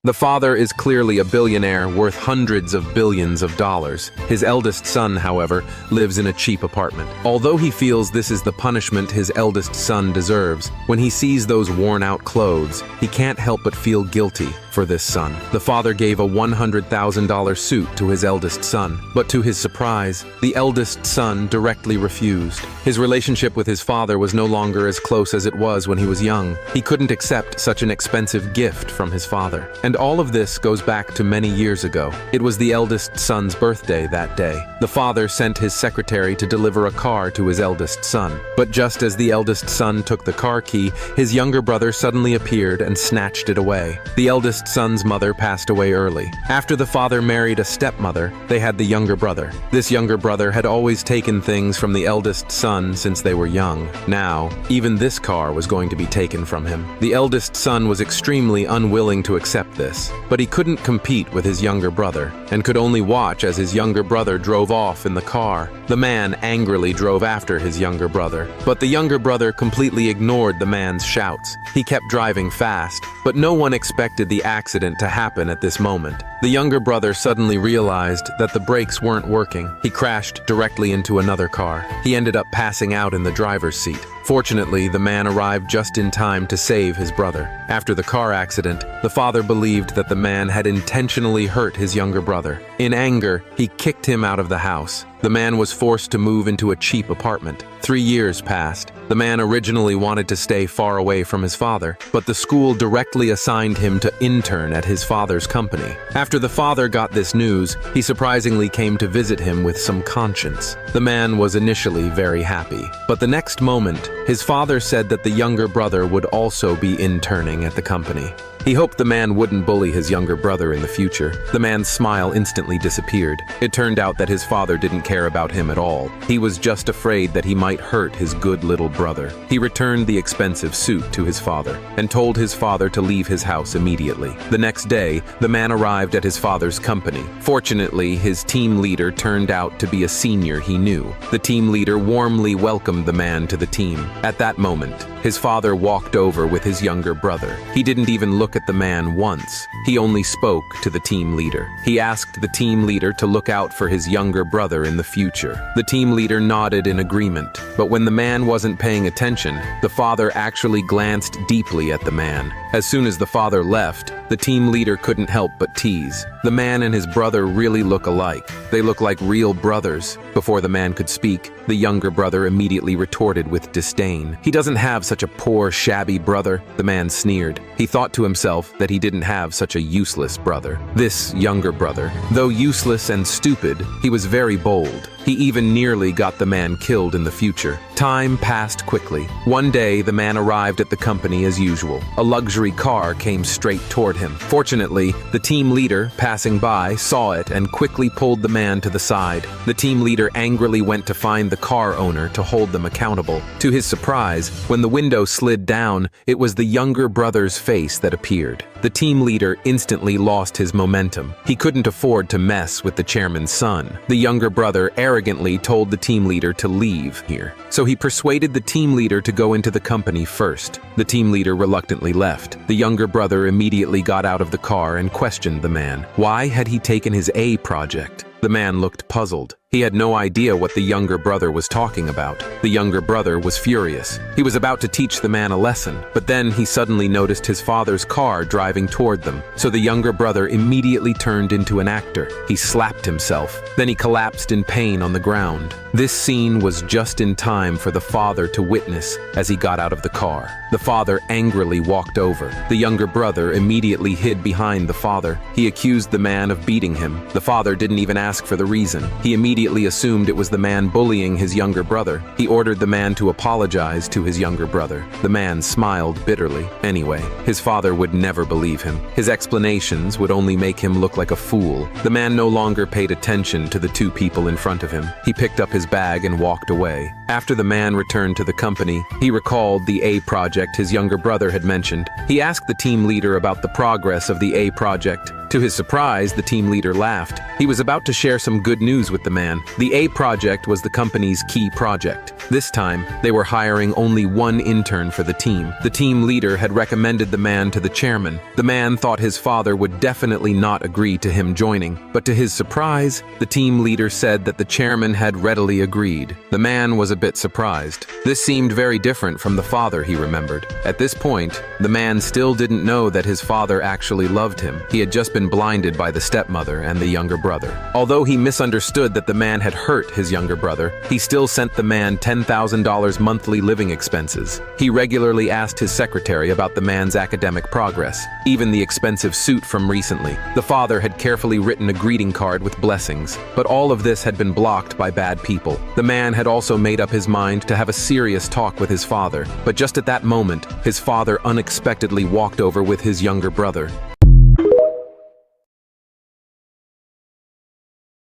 The father is clearly a billionaire worth hundreds of billions of dollars. His eldest son, however, lives in a cheap apartment. Although he feels this is the punishment his eldest son deserves, when he sees those worn-out clothes, he can't help but feel guilty for this son. The father gave a $100,000 suit to his eldest son, but to his surprise, the eldest son directly refused. His relationship with his father was no longer as close as it was when he was young. He couldn't accept such an expensive gift from his father. And all of this goes back to many years ago. It was the eldest son's birthday that day. The father sent his secretary to deliver a car to his eldest son. But just as the eldest son took the car key, his younger brother suddenly appeared and snatched it away. The eldest son's mother passed away early. After the father married a stepmother, they had the younger brother. This younger brother had always taken things from the eldest son since they were young. Now, even this car was going to be taken from him. The eldest son was extremely unwilling to accept this, but he couldn't compete with his younger brother and could only watch as his younger brother drove off in the car. The man angrily drove after his younger brother, but the younger brother completely ignored the man's shouts. He kept driving fast, but no one expected the accident to happen at this moment. The younger brother suddenly realized that the brakes weren't working. He crashed directly into another car. He ended up passing out in the driver's seat. Fortunately, the man arrived just in time to save his brother. After the car accident, the father believed that the man had intentionally hurt his younger brother. In anger, he kicked him out of the house. The man was forced to move into a cheap apartment. 3 years passed. The man originally wanted to stay far away from his father, but the school directly assigned him to intern at his father's company. After the father got this news, he surprisingly came to visit him with some conscience. The man was initially very happy, but the next moment, his father said that the younger brother would also be interning at the company. He hoped the man wouldn't bully his younger brother in the future. The man's smile instantly disappeared. It turned out that his father didn't care about him at all. He was just afraid that he might hurt his good little brother. He returned the expensive suit to his father and told his father to leave his house immediately. The next day, the man arrived at his father's company. Fortunately, his team leader turned out to be a senior he knew. The team leader warmly welcomed the man to the team. At that moment, his father walked over with his younger brother. He didn't even look at the man once. He only spoke to the team leader. He asked the team leader to look out for his younger brother in the future. The team leader nodded in agreement, but when the man wasn't paying attention, the father actually glanced deeply at the man. As soon as the father left, the team leader couldn't help but tease. The man and his brother really look alike. They look like real brothers. Before the man could speak, the younger brother immediately retorted with disdain. He doesn't have such a poor, shabby brother, the man sneered. He thought to himself that he didn't have such a useless brother. This younger brother, though useless and stupid, he was very bold. He even nearly got the man killed in the future. Time passed quickly. One day, the man arrived at the company as usual. A luxury car came straight toward him. Fortunately, the team leader, passing by, saw it and quickly pulled the man to the side. The team leader angrily went to find the car owner to hold them accountable. To his surprise, when the window slid down, it was the younger brother's face that appeared. The team leader instantly lost his momentum. He couldn't afford to mess with the chairman's son. The younger brother arrogantly told the team leader to leave here. So he persuaded the team leader to go into the company first. The team leader reluctantly left. The younger brother immediately got out of the car and questioned the man. Why had he taken his A project? The man looked puzzled. He had no idea what the younger brother was talking about. The younger brother was furious. He was about to teach the man a lesson, but then he suddenly noticed his father's car driving toward them. So the younger brother immediately turned into an actor. He slapped himself. Then he collapsed in pain on the ground. This scene was just in time for the father to witness as he got out of the car. The father angrily walked over. The younger brother immediately hid behind the father. He accused the man of beating him. The father didn't even ask for the reason. He immediately assumed it was the man bullying his younger brother. He ordered the man to apologize to his younger brother. The man smiled bitterly. Anyway, his father would never believe him. His explanations would only make him look like a fool. The man no longer paid attention to the two people in front of him. He picked up his bag and walked away. After the man returned to the company, he recalled the A project his younger brother had mentioned. He asked the team leader about the progress of the A project. To his surprise, the team leader laughed. He was about to share some good news with the man. The A project was the company's key project. This time, they were hiring only one intern for the team. The team leader had recommended the man to the chairman. The man thought his father would definitely not agree to him joining, but to his surprise, the team leader said that the chairman had readily agreed. The man was a bit surprised. This seemed very different from the father he remembered. At this point, the man still didn't know that his father actually loved him. He had just been blinded by the stepmother and the younger brother. Although he misunderstood that the man had hurt his younger brother, he still sent the man $10,000 monthly living expenses. He regularly asked his secretary about the man's academic progress, even the expensive suit from recently. The father had carefully written a greeting card with blessings, but all of this had been blocked by bad people. The man had also made up his mind to have a serious talk with his father, but just at that moment, his father unexpectedly walked over with his younger brother.